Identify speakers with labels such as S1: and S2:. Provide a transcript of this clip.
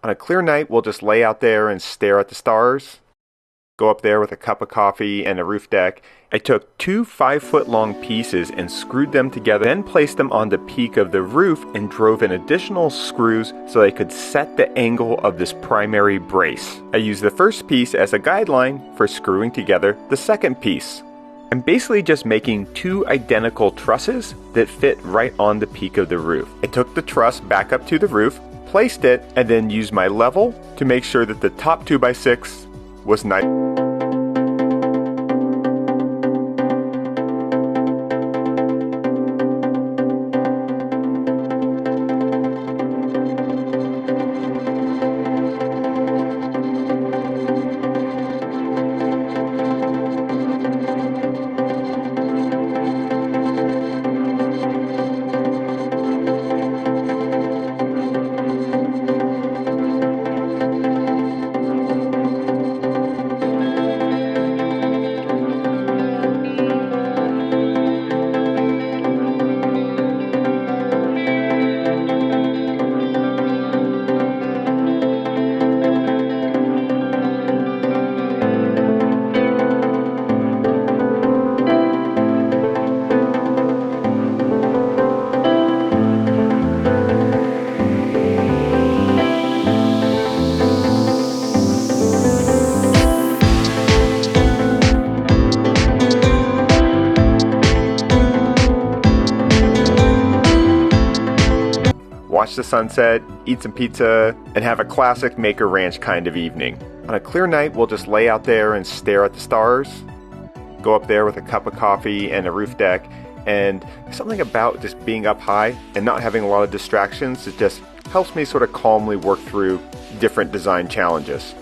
S1: On a clear night, we'll just lay out there and stare at the stars. Go up there with a cup of coffee and a roof deck. I took two 5-foot long pieces and screwed them together, then placed them on the peak of the roof and drove in additional screws so I could set the angle of this primary brace. I used the first piece as a guideline for screwing together the second piece. I'm basically just making two identical trusses that fit right on the peak of the roof. I took the truss back up to the roof, placed it, and then used my level to make sure that the top 2x6 was nice. Watch the sunset, eat some pizza, and have a classic Maker Ranch kind of evening. On a clear night, we'll just lay out there and stare at the stars. Go up there with a cup of coffee and a roof deck, and something about just being up high and not having a lot of distractions, it just helps me sort of calmly work through different design challenges.